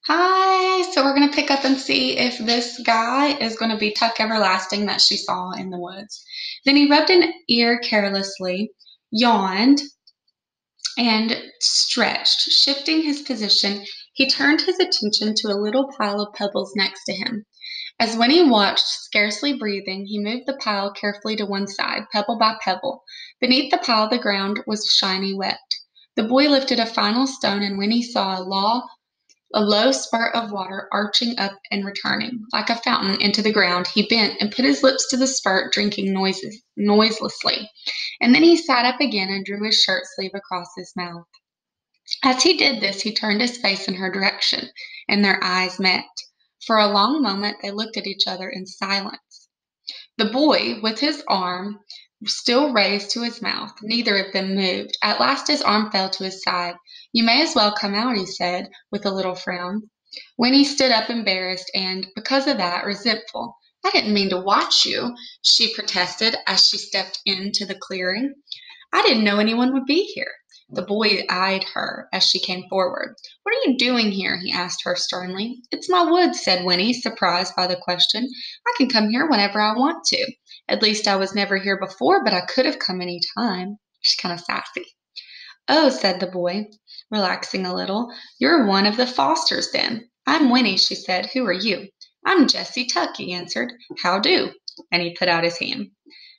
Hi, so we're going to pick up and see if this guy is going to be Tuck Everlasting that she saw in the woods. Then he rubbed an ear carelessly, yawned, and stretched. Shifting his position, he turned his attention to a little pile of pebbles next to him. As Winnie watched, scarcely breathing, he moved the pile carefully to one side, pebble by pebble. Beneath the pile, the ground was shiny wet. The boy lifted a final stone, and Winnie saw a low spurt of water arching up and returning, like a fountain, into the ground. He bent and put his lips to the spurt, drinking noiselessly. And then he sat up again and drew his shirt sleeve across his mouth. As he did this, he turned his face in her direction, and their eyes met. For a long moment, they looked at each other in silence. The boy, with his arm still raised to his mouth, neither of them moved. At last his arm fell to his side. "You may as well come out," he said, with a little frown. Winnie stood up embarrassed and, because of that, resentful. "I didn't mean to watch you," she protested as she stepped into the clearing. "I didn't know anyone would be here." The boy eyed her as she came forward. "What are you doing here?" he asked her sternly. "It's my woods," said Winnie, surprised by the question. "I can come here whenever I want to. At least I was never here before, but I could have come any time." She's kind of sassy. "Oh," said the boy, relaxing a little. "You're one of the Fosters, then." "I'm Winnie," she said. "Who are you?" "I'm Jessie Tuck," he answered. "How do?" And he put out his hand.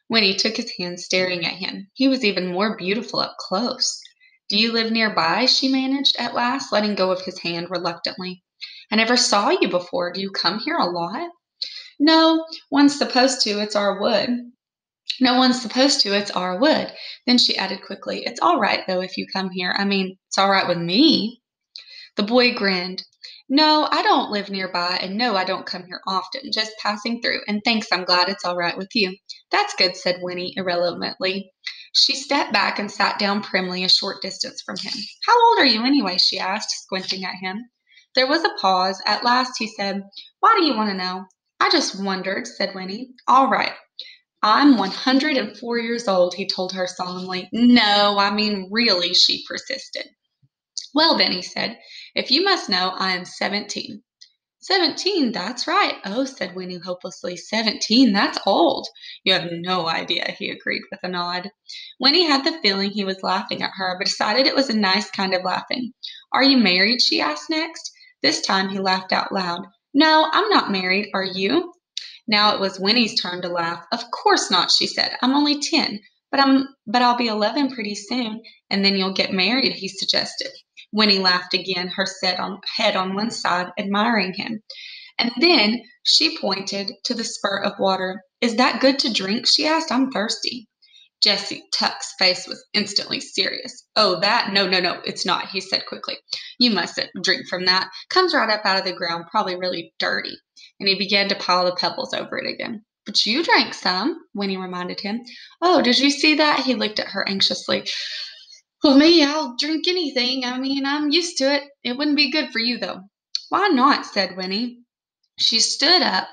Winnie took his hand, staring at him. He was even more beautiful up close. "Do you live nearby?" she managed at last, letting go of his hand reluctantly. "I never saw you before. Do you come here a lot?" "No, one's supposed to. It's our wood." "No one's supposed to. It's our wood." Then she added quickly, "It's all right, though, if you come here. I mean, it's all right with me." The boy grinned. "No, I don't live nearby, and no, I don't come here often, just passing through, and thanks, I'm glad it's all right with you." "That's good," said Winnie irrelevantly. She stepped back and sat down primly a short distance from him. "How old are you anyway?" she asked, squinting at him. There was a pause. At last he said, "Why do you want to know?" "I just wondered," said Winnie. "All right. I'm 104 years old," he told her solemnly. "No, I mean really," she persisted. "Well, then," he said, "if you must know, I am 17." "17, that's right." "Oh," said Winnie hopelessly, "17, that's old." "You have no idea," he agreed with a nod. Winnie had the feeling he was laughing at her, but decided it was a nice kind of laughing. "Are you married?" she asked next. This time he laughed out loud. "No, I'm not married. Are you?" Now it was Winnie's turn to laugh. "Of course not," she said. "I'm only 10, but I'll be 11 pretty soon, and then you'll get married," he suggested. Winnie laughed again, her head on one side, admiring him. And then she pointed to the spurt of water. "Is that good to drink?" she asked. "I'm thirsty." Jessie Tuck's face was instantly serious. "Oh, that? No, no, no, it's not," he said quickly. "You mustn't drink from that. Comes right up out of the ground, probably really dirty." And he began to pile the pebbles over it again. "But you drank some," Winnie reminded him. "Oh, did you see that?" He looked at her anxiously. "Well, me, I'll drink anything. I mean, I'm used to it. It wouldn't be good for you, though." "Why not?" said Winnie. She stood up.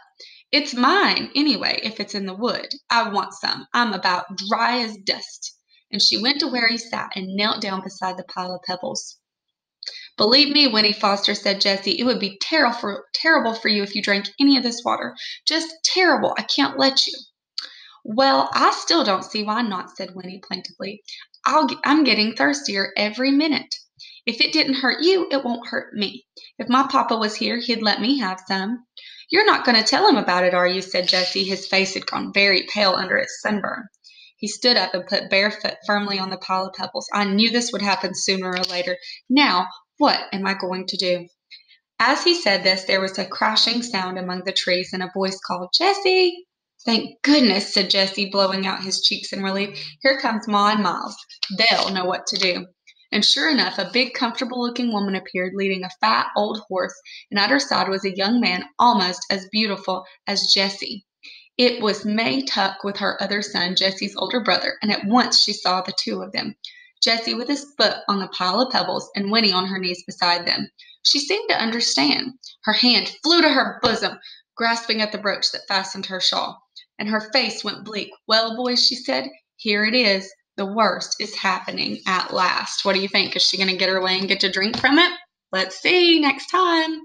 "It's mine, anyway, if it's in the wood. I want some. I'm about dry as dust." And she went to where he sat and knelt down beside the pile of pebbles. "Believe me, Winnie Foster," said Jessie, "it would be terrible for you if you drank any of this water. Just terrible. I can't let you." "Well, I still don't see why not," said Winnie plaintively. I'm getting thirstier every minute. If it didn't hurt you, it won't hurt me. If my papa was here, he'd let me have some." "You're not going to tell him about it, are you?" said Jessie. His face had gone very pale under its sunburn. He stood up and put bare foot firmly on the pile of pebbles. "I knew this would happen sooner or later. Now, what am I going to do?" As he said this, there was a crashing sound among the trees, and a voice called, "Jessie!" "Thank goodness," said Jessie, blowing out his cheeks in relief. "Here comes Ma and Miles. They'll know what to do." And sure enough, a big, comfortable-looking woman appeared, leading a fat, old horse, and at her side was a young man almost as beautiful as Jessie. It was May Tuck with her other son, Jessie's older brother, and at once she saw the two of them, Jessie with his foot on the pile of pebbles and Winnie on her knees beside them. She seemed to understand. Her hand flew to her bosom, grasping at the brooch that fastened her shawl, and her face went bleak. "Well, boys," she said, "here it is. The worst is happening at last. What do you think? Is she going to get her way and get to drink from it? Let's see next time."